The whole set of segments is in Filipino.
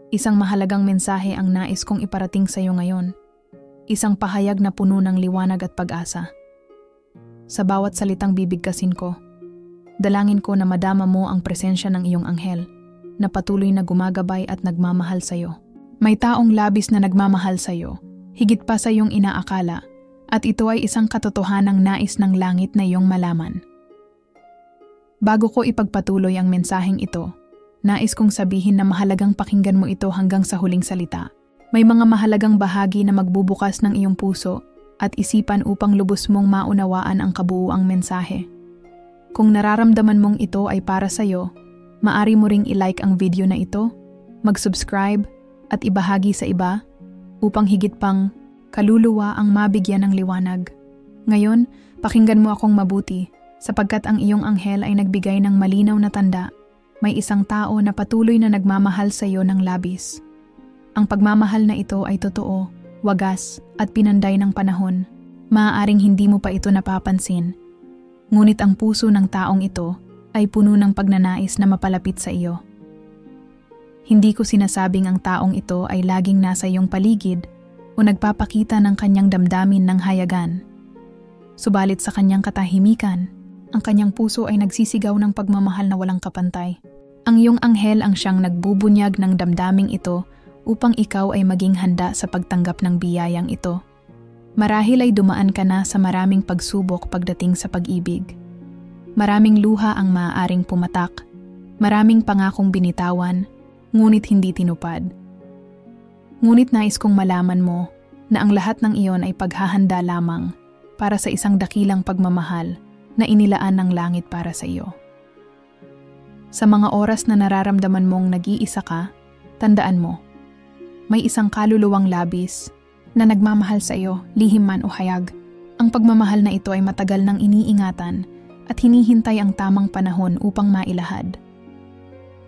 Isang mahalagang mensahe ang nais kong iparating sa iyo ngayon. Isang pahayag na puno ng liwanag at pag-asa. Sa bawat salitang bibigkasin ko, dalangin ko na madama mo ang presensya ng iyong anghel na patuloy na gumagabay at nagmamahal sa iyo. May taong labis na nagmamahal sa iyo, higit pa sa iyong inaakala, at ito ay isang katotohanang nais ng langit na iyong malaman. Bago ko ipagpatuloy ang mensaheng ito, nais kong sabihin na mahalagang pakinggan mo ito hanggang sa huling salita. May mga mahalagang bahagi na magbubukas ng iyong puso at isipan upang lubos mong maunawaan ang kabuuang mensahe. Kung nararamdaman mong ito ay para sa iyo, maari mo ring i-like ang video na ito, mag-subscribe at ibahagi sa iba upang higit pang kaluluwa ang mabigyan ng liwanag. Ngayon, pakinggan mo akong mabuti sapagkat ang iyong anghel ay nagbigay ng malinaw na tanda. May isang tao na patuloy na nagmamahal sa iyo ng labis. Ang pagmamahal na ito ay totoo, wagas at pinanday ng panahon. Maaaring hindi mo pa ito napapansin. Ngunit ang puso ng taong ito ay puno ng pagnanais na mapalapit sa iyo. Hindi ko sinasabing ang taong ito ay laging nasa iyong paligid o nagpapakita ng kanyang damdamin ng hayagan. Subalit sa kanyang katahimikan, ang kanyang puso ay nagsisigaw ng pagmamahal na walang kapantay. Ang iyong anghel ang siyang nagbubunyag ng damdaming ito upang ikaw ay maging handa sa pagtanggap ng biyayang ito. Marahil ay dumaan ka na sa maraming pagsubok pagdating sa pag-ibig. Maraming luha ang maaaring pumatak, maraming pangakong binitawan, ngunit hindi tinupad. Ngunit nais kong malaman mo na ang lahat ng iyon ay paghahanda lamang para sa isang dakilang pagmamahal na inilaan ng langit para sa iyo. Sa mga oras na nararamdaman mong nag-iisa ka, tandaan mo, may isang kaluluwang labis na nagmamahal sa iyo, lihim man o hayag. Ang pagmamahal na ito ay matagal nang iniingatan at hinihintay ang tamang panahon upang mailahad.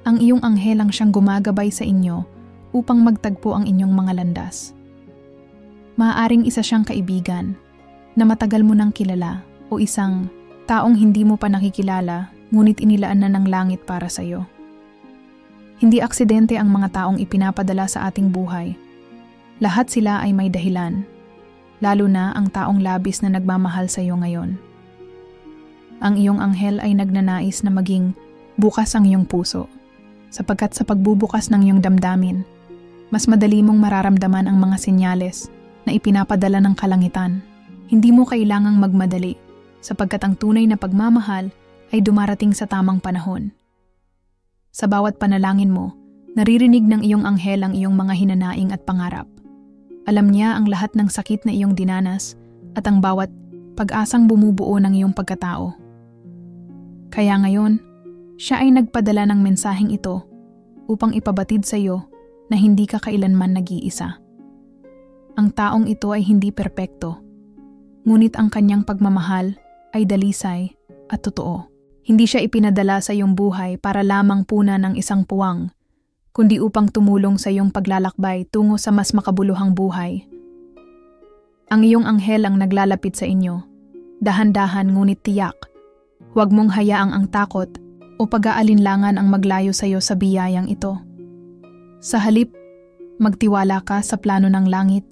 Ang iyong anghel ang siyang gumagabay sa inyo upang magtagpo ang inyong mga landas. Maaaring isa siyang kaibigan na matagal mo nang kilala o isang taong hindi mo pa nakikilala ngunit inilaan na ng langit para sa iyo. Hindi aksidente ang mga taong ipinapadala sa ating buhay. Lahat sila ay may dahilan, lalo na ang taong labis na nagmamahal sa iyo ngayon. Ang iyong anghel ay nagnanais na maging bukas ang iyong puso, sapagkat sa pagbubukas ng iyong damdamin, mas madali mong mararamdaman ang mga senyales na ipinapadala ng kalangitan. Hindi mo kailangang magmadali, sapagkat ang tunay na pagmamahal ay dumarating sa tamang panahon. Sa bawat panalangin mo, naririnig ng iyong anghel ang iyong mga hinanaing at pangarap. Alam niya ang lahat ng sakit na iyong dinanas at ang bawat pag-asang bumubuo ng iyong pagkatao. Kaya ngayon, siya ay nagpadala ng mensaheng ito upang ipabatid sa iyo na hindi ka kailanman nag-iisa. Ang taong ito ay hindi perpekto, ngunit ang kanyang pagmamahal ay dalisay at totoo. Hindi siya ipinadala sa iyong buhay para lamang puna ng isang puwang, kundi upang tumulong sa iyong paglalakbay tungo sa mas makabuluhang buhay. Ang iyong anghel ang naglalapit sa inyo, dahan-dahan ngunit tiyak. Huwag mong hayaang ang takot o pag-aalinlangan ang maglayo sa iyo sa biyayang ito. Sa halip, magtiwala ka sa plano ng langit.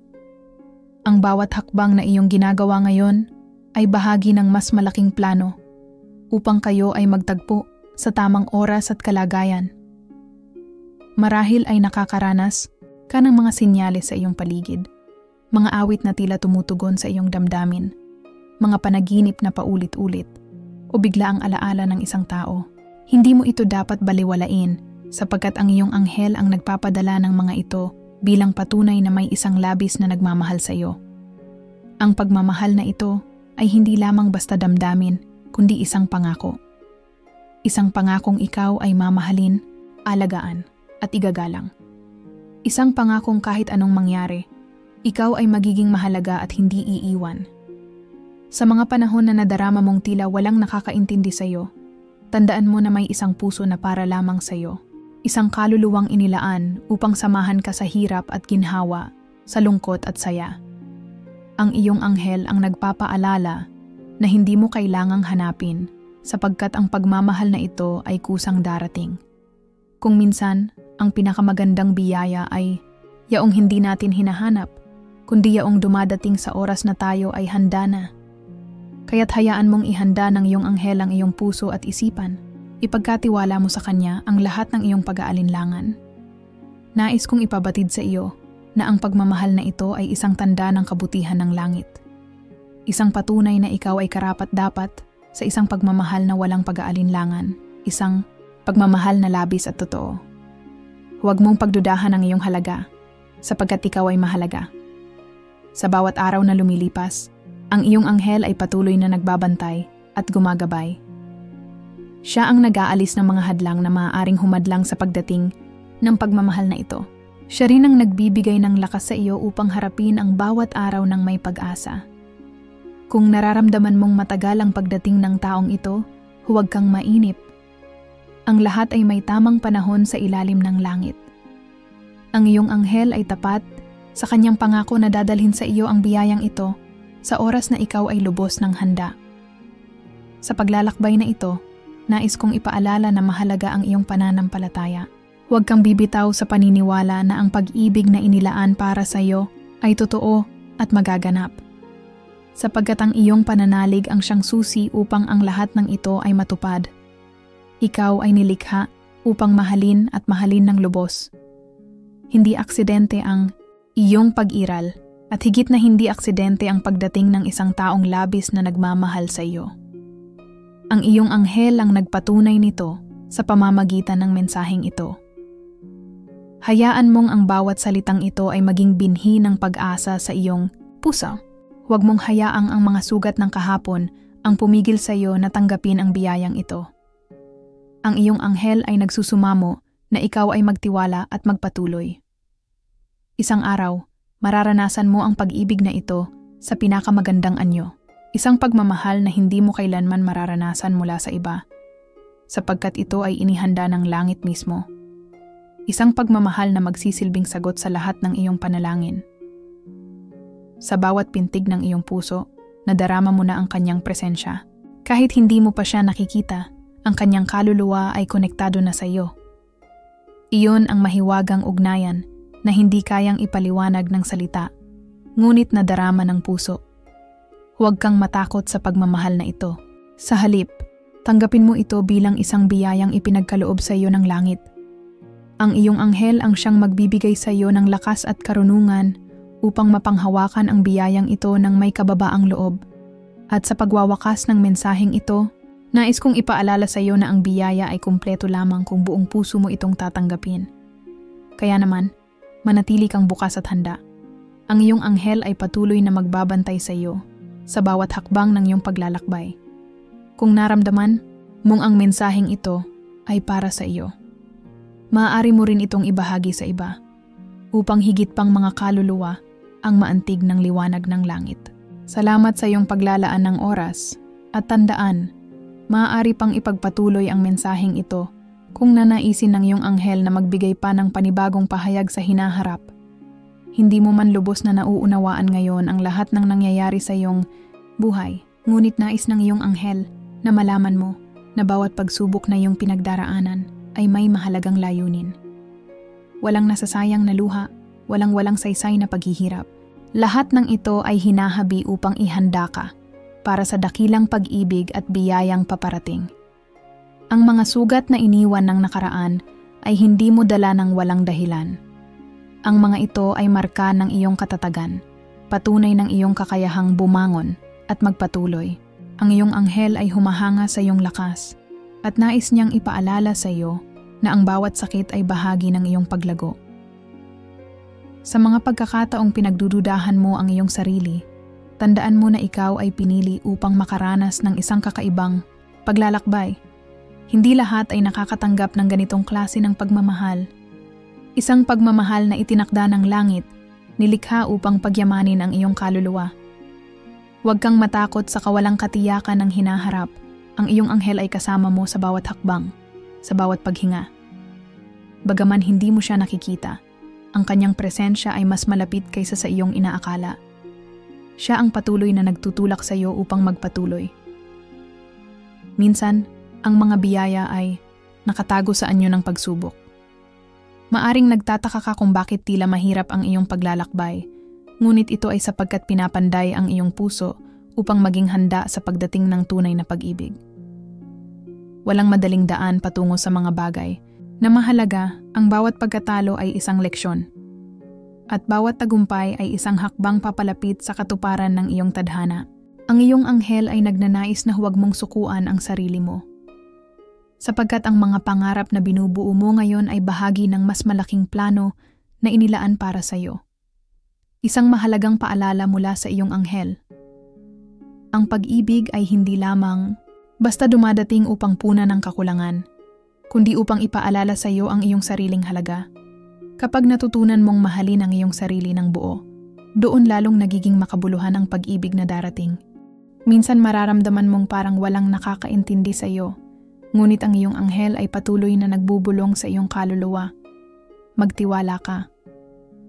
Ang bawat hakbang na iyong ginagawa ngayon ay bahagi ng mas malaking plano upang kayo ay magtagpo sa tamang oras at kalagayan. Marahil ay nakakaranas ka ng mga senyales sa iyong paligid, mga awit na tila tumutugon sa iyong damdamin, mga panaginip na paulit-ulit, o bigla ang alaala ng isang tao. Hindi mo ito dapat baliwalain sapagkat ang iyong anghel ang nagpapadala ng mga ito bilang patunay na may isang labis na nagmamahal sa iyo. Ang pagmamahal na ito ay hindi lamang basta damdamin, kundi isang pangako. Isang pangakong ikaw ay mamahalin, alagaan, at igagalang. Isang pangakong kahit anong mangyari, ikaw ay magiging mahalaga at hindi iiwan. Sa mga panahon na nadarama mong tila walang nakakaintindi sa iyo, tandaan mo na may isang puso na para lamang sa iyo. Isang kaluluwang inilaan upang samahan ka sa hirap at ginhawa, sa lungkot at saya. Ang iyong anghel ang nagpapaalala na hindi mo kailangang hanapin sapagkat ang pagmamahal na ito ay kusang darating. Kung minsan, ang pinakamagandang biyaya ay yaong hindi natin hinahanap, kundi yaong dumadating sa oras na tayo ay handa na. Kaya't hayaan mong ihanda ng iyong anghel ang iyong puso at isipan. Ipagkatiwala mo sa kanya ang lahat ng iyong pag-aalinlangan. Nais kong ipabatid sa iyo na ang pagmamahal na ito ay isang tanda ng kabutihan ng langit. Isang patunay na ikaw ay karapat-dapat sa isang pagmamahal na walang pag-aalinlangan, isang pagmamahal na labis at totoo. Huwag mong pagdudahan ang iyong halaga, sapagkat ikaw ay mahalaga. Sa bawat araw na lumilipas, ang iyong anghel ay patuloy na nagbabantay at gumagabay. Siya ang nag-aalis ng mga hadlang na maaaring humadlang sa pagdating ng pagmamahal na ito. Siya rin ang nagbibigay ng lakas sa iyo upang harapin ang bawat araw ng may pag-asa. Kung nararamdaman mong matagal ang pagdating ng taong ito, huwag kang mainip. Ang lahat ay may tamang panahon sa ilalim ng langit. Ang iyong anghel ay tapat sa kanyang pangako na dadalhin sa iyo ang biyayang ito sa oras na ikaw ay lubos ng handa. Sa paglalakbay na ito, nais kong ipaalala na mahalaga ang iyong pananampalataya. Huwag kang bibitaw sa paniniwala na ang pag-ibig na inilaan para sa iyo ay totoo at magaganap. Sapagkat ang iyong pananalig ang siyang susi upang ang lahat ng ito ay matupad. Ikaw ay nilikha upang mahalin at mahalin ng lubos. Hindi aksidente ang iyong pag-iral at higit na hindi aksidente ang pagdating ng isang taong labis na nagmamahal sa iyo. Ang iyong anghel ang nagpatunay nito sa pamamagitan ng mensaheng ito. Hayaan mong ang bawat salitang ito ay maging binhi ng pag-asa sa iyong puso. Huwag mong hayaang ang mga sugat ng kahapon ang pumigil sa iyo na tanggapin ang biyayang ito. Ang iyong anghel ay nagsusumamo na ikaw ay magtiwala at magpatuloy. Isang araw, mararanasan mo ang pag-ibig na ito sa pinakamagandang anyo. Isang pagmamahal na hindi mo kailanman mararanasan mula sa iba, sapagkat ito ay inihanda ng langit mismo. Isang pagmamahal na magsisilbing sagot sa lahat ng iyong panalangin. Sa bawat pintig ng iyong puso, nadarama mo na ang kanyang presensya. Kahit hindi mo pa siya nakikita, ang kanyang kaluluwa ay konektado na sa iyo. Iyon ang mahiwagang ugnayan na hindi kayang ipaliwanag ng salita, ngunit nadarama ng puso. Huwag kang matakot sa pagmamahal na ito. Sa halip, tanggapin mo ito bilang isang biyayang ipinagkaloob sa iyo ng langit. Ang iyong anghel ang siyang magbibigay sa iyo ng lakas at karunungan upang mapanghawakan ang biyayang ito ng may kababaang loob. At sa pagwawakas ng mensaheng ito, nais kong ipaalala sa iyo na ang biyaya ay kumpleto lamang kung buong puso mo itong tatanggapin. Kaya naman, manatili kang bukas at handa. Ang iyong anghel ay patuloy na magbabantay sa iyo sa bawat hakbang ng iyong paglalakbay. Kung naramdaman mong ang mensaheng ito ay para sa iyo, maaari mo rin itong ibahagi sa iba upang higit pang mga kaluluwa ang maantig ng liwanag ng langit. Salamat sa iyong paglalaan ng oras at tandaan, maaari pang ipagpatuloy ang mensaheng ito kung nanaisin ng iyong anghel na magbigay pa ng panibagong pahayag sa hinaharap. Hindi mo man lubos na nauunawaan ngayon ang lahat ng nangyayari sa iyong buhay, ngunit nais ng iyong anghel na malaman mo na bawat pagsubok na iyong pinagdaraanan ay may mahalagang layunin. Walang nasasayang na luha, walang saysay na paghihirap. Lahat ng ito ay hinahabi upang ihanda ka para sa dakilang pag-ibig at biyayang paparating. Ang mga sugat na iniwan ng nakaraan ay hindi mo dala ng walang dahilan. Ang mga ito ay marka ng iyong katatagan, patunay ng iyong kakayahang bumangon at magpatuloy. Ang iyong anghel ay humahanga sa iyong lakas at nais niyang ipaalala sa iyo na ang bawat sakit ay bahagi ng iyong paglago. Sa mga pagkakataong pinagdududahan mo ang iyong sarili, tandaan mo na ikaw ay pinili upang makaranas ng isang kakaibang paglalakbay. Hindi lahat ay nakakatanggap ng ganitong klase ng pagmamahal. Isang pagmamahal na itinakda ng langit, nilikha upang pagyamanin ang iyong kaluluwa. Huwag kang matakot sa kawalang katiyakan ng hinaharap. Ang iyong anghel ay kasama mo sa bawat hakbang, sa bawat paghinga. Bagaman hindi mo siya nakikita, ang kanyang presensya ay mas malapit kaysa sa iyong inaakala. Siya ang patuloy na nagtutulak sa iyo upang magpatuloy. Minsan, ang mga biyaya ay nakatago sa anyo ng pagsubok. Maaring nagtataka ka kung bakit tila mahirap ang iyong paglalakbay, ngunit ito ay sapagkat pinapanday ang iyong puso upang maging handa sa pagdating ng tunay na pag-ibig. Walang madaling daan patungo sa mga bagay na mahalaga, ang bawat pagkatalo ay isang leksyon. At bawat tagumpay ay isang hakbang papalapit sa katuparan ng iyong tadhana. Ang iyong anghel ay nagnanais na huwag mong sukuan ang sarili mo. Sapagkat ang mga pangarap na binubuo mo ngayon ay bahagi ng mas malaking plano na inilaan para sa iyo. Isang mahalagang paalala mula sa iyong anghel. Ang pag-ibig ay hindi lamang basta dumadating upang punan ng kakulangan, kundi upang ipaalala sa iyo ang iyong sariling halaga. Kapag natutunan mong mahalin ang iyong sarili ng buo, doon lalong nagiging makabuluhan ang pag-ibig na darating. Minsan mararamdaman mong parang walang nakakaintindi sa iyo, ngunit ang iyong anghel ay patuloy na nagbubulong sa iyong kaluluwa. Magtiwala ka,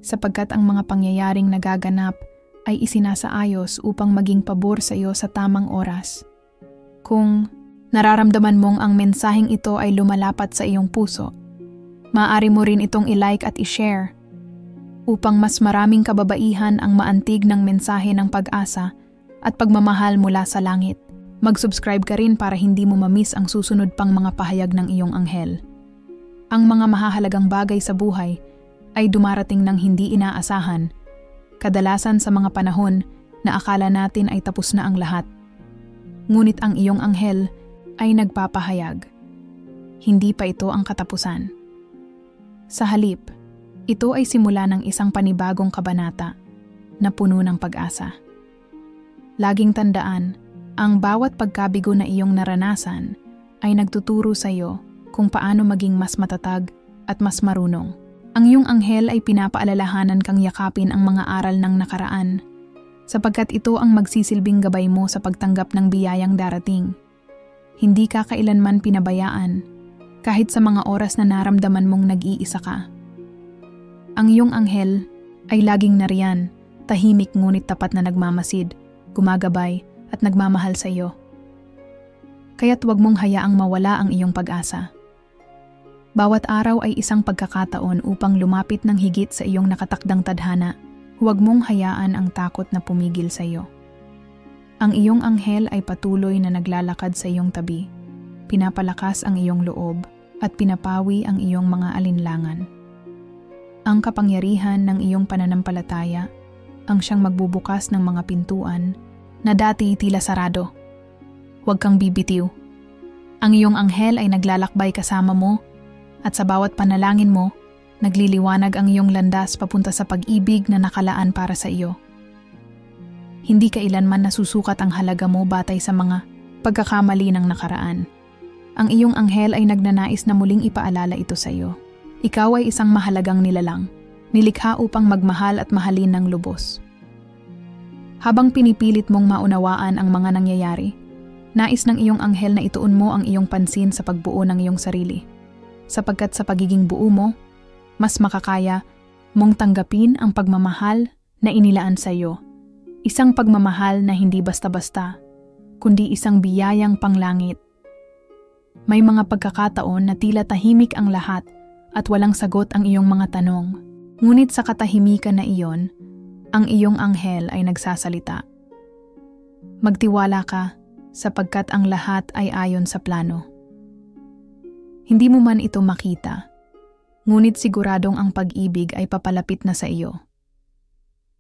sapagkat ang mga pangyayaring nagaganap ay isinasaayos upang maging pabor sa iyo sa tamang oras. Kung nararamdaman mong ang mensaheng ito ay lumalapat sa iyong puso, maaari mo rin itong i-like at i-share upang mas maraming kababaihan ang maantig ng mensahe ng pag-asa at pagmamahal mula sa langit. Mag-subscribe ka rin para hindi mo mamiss ang susunod pang mga pahayag ng iyong anghel. Ang mga mahahalagang bagay sa buhay ay dumarating ng hindi inaasahan, kadalasan sa mga panahon na akala natin ay tapos na ang lahat. Ngunit ang iyong anghel ay nagpapahayag. Hindi pa ito ang katapusan. Sa halip, ito ay simula ng isang panibagong kabanata na puno ng pag-asa. Laging tandaan, ang bawat pagkabigo na iyong naranasan ay nagtuturo sa iyo kung paano maging mas matatag at mas marunong. Ang iyong anghel ay pinapaalalahanan kang yakapin ang mga aral ng nakaraan, sapagkat ito ang magsisilbing gabay mo sa pagtanggap ng biyayang darating. Hindi ka kailanman pinabayaan, kahit sa mga oras na naramdaman mong nag-iisa ka. Ang iyong anghel ay laging nariyan, tahimik ngunit tapat na nagmamasid, gumagabay at nagmamahal sa iyo. Kaya't huwag mong hayaang mawala ang iyong pag-asa. Bawat araw ay isang pagkakataon upang lumapit ng higit sa iyong nakatakdang tadhana. Huwag mong hayaan ang takot na pumigil sa iyo. Ang iyong anghel ay patuloy na naglalakad sa iyong tabi. Pinapalakas ang iyong loob at pinapawi ang iyong mga alinlangan. Ang kapangyarihan ng iyong pananampalataya ang siyang magbubukas ng mga pintuan na dati tila sarado. Huwag kang bibitiw. Ang iyong anghel ay naglalakbay kasama mo at sa bawat panalangin mo, nagliliwanag ang iyong landas papunta sa pag-ibig na nakalaan para sa iyo. Hindi kailanman nasusukat ang halaga mo batay sa mga pagkakamali ng nakaraan. Ang iyong anghel ay nagnanais na muling ipaalala ito sa iyo. Ikaw ay isang mahalagang nilalang, nilikha upang magmahal at mahalin ng lubos. Habang pinipilit mong maunawaan ang mga nangyayari, nais ng iyong anghel na ituon mo ang iyong pansin sa pagbuo ng iyong sarili. Sapagkat sa pagiging buo mo, mas makakaya mong tanggapin ang pagmamahal na inilaan sa iyo. Isang pagmamahal na hindi basta-basta, kundi isang biyayang panglangit. May mga pagkakataon na tila tahimik ang lahat at walang sagot ang iyong mga tanong. Ngunit sa katahimikan na iyon, ang iyong anghel ay nagsasalita. Magtiwala ka sapagkat ang lahat ay ayon sa plano. Hindi mo man ito makita, ngunit siguradong ang pag-ibig ay papalapit na sa iyo.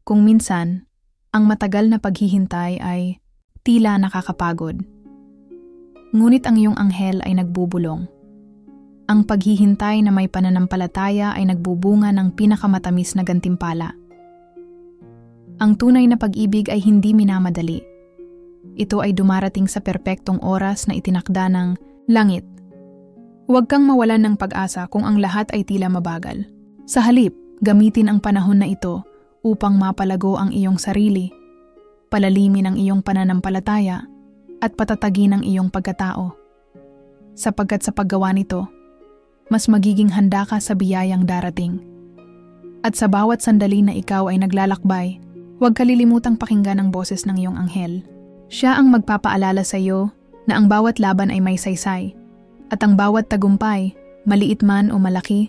Kung minsan, ang matagal na paghihintay ay tila nakakapagod. Ngunit ang iyong anghel ay nagbubulong. Ang paghihintay na may pananampalataya ay nagbubunga ng pinakamatamis na gantimpala. Ang tunay na pag-ibig ay hindi minamadali. Ito ay dumarating sa perpektong oras na itinakda ng langit. Huwag kang mawalan ng pag-asa kung ang lahat ay tila mabagal. Sa halip, gamitin ang panahon na ito upang mapalago ang iyong sarili, palalimin ang iyong pananampalataya, at patatagin ang iyong pagkatao. Sapagkat sa paggawa nito, mas magiging handa ka sa biyayang darating. At sa bawat sandali na ikaw ay naglalakbay, huwag kalilimutang pakinggan ang boses ng iyong anghel. Siya ang magpapaalala sa iyo na ang bawat laban ay may saysay, at ang bawat tagumpay, maliit man o malaki,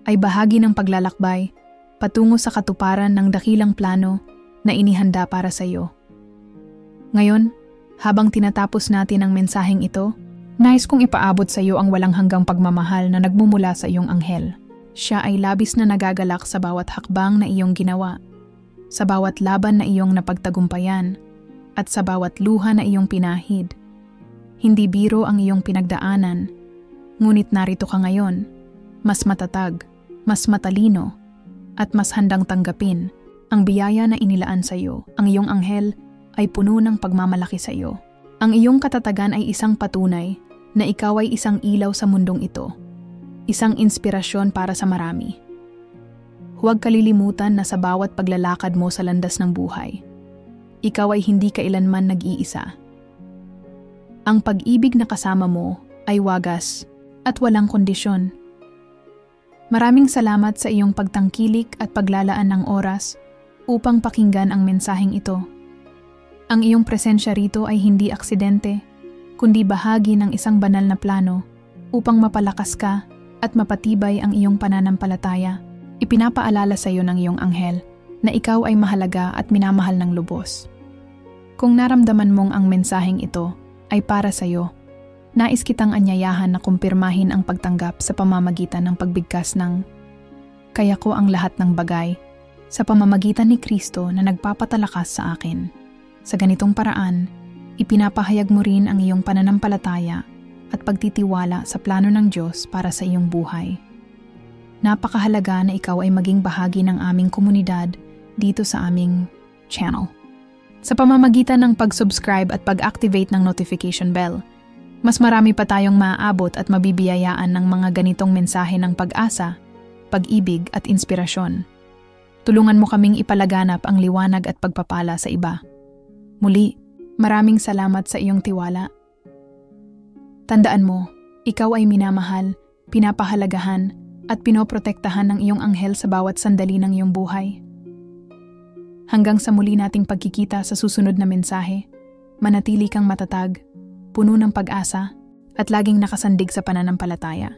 ay bahagi ng paglalakbay patungo sa katuparan ng dakilang plano na inihanda para sa iyo. Ngayon, habang tinatapos natin ang mensaheng ito, nais kong ipaabot sa iyo ang walang hanggang pagmamahal na nagmumula sa iyong anghel. Siya ay labis na nagagalak sa bawat hakbang na iyong ginawa, sa bawat laban na iyong napagtagumpayan, at sa bawat luha na iyong pinahid. Hindi biro ang iyong pinagdaanan, ngunit narito ka ngayon, mas matatag, mas matalino, at mas handang tanggapin ang biyaya na inilaan sa iyo. Ang iyong anghel ay puno ng pagmamalaki sa iyo. Ang iyong katatagan ay isang patunay na ikaw ay isang ilaw sa mundong ito, isang inspirasyon para sa marami. Huwag kalilimutan na sa bawat paglalakad mo sa landas ng buhay, ikaw ay hindi kailanman nag-iisa. Ang pag-ibig na kasama mo ay wagas at walang kondisyon. Maraming salamat sa iyong pagtangkilik at paglalaan ng oras upang pakinggan ang mensaheng ito. Ang iyong presensya rito ay hindi aksidente, kundi bahagi ng isang banal na plano upang mapalakas ka at mapatibay ang iyong pananampalataya. Ipinapaalala sa iyo ng iyong anghel na ikaw ay mahalaga at minamahal ng lubos. Kung naramdaman mong ang mensaheng ito ay para sa iyo, nais kitang anyayahan na kumpirmahin ang pagtanggap sa pamamagitan ng pagbigkas ng "Kaya ko ang lahat ng bagay" sa pamamagitan ni Kristo na nagpapatalakas sa akin. Sa ganitong paraan, ipinapahayag mo rin ang iyong pananampalataya at pagtitiwala sa plano ng Diyos para sa iyong buhay. Napakahalaga na ikaw ay maging bahagi ng aming komunidad dito sa aming channel. Sa pamamagitan ng pag-subscribe at pag-activate ng notification bell, mas marami pa tayong maaabot at mabibiyayaan ng mga ganitong mensahe ng pag-asa, pag-ibig at inspirasyon. Tulungan mo kaming ipalaganap ang liwanag at pagpapala sa iba. Muli, maraming salamat sa iyong tiwala. Tandaan mo, ikaw ay minamahal, pinapahalagahan, at pinoprotektahan ng iyong anghel sa bawat sandali ng iyong buhay. Hanggang sa muli nating pagkikita sa susunod na mensahe, manatili kang matatag, puno ng pag-asa, at laging nakasandig sa pananampalataya.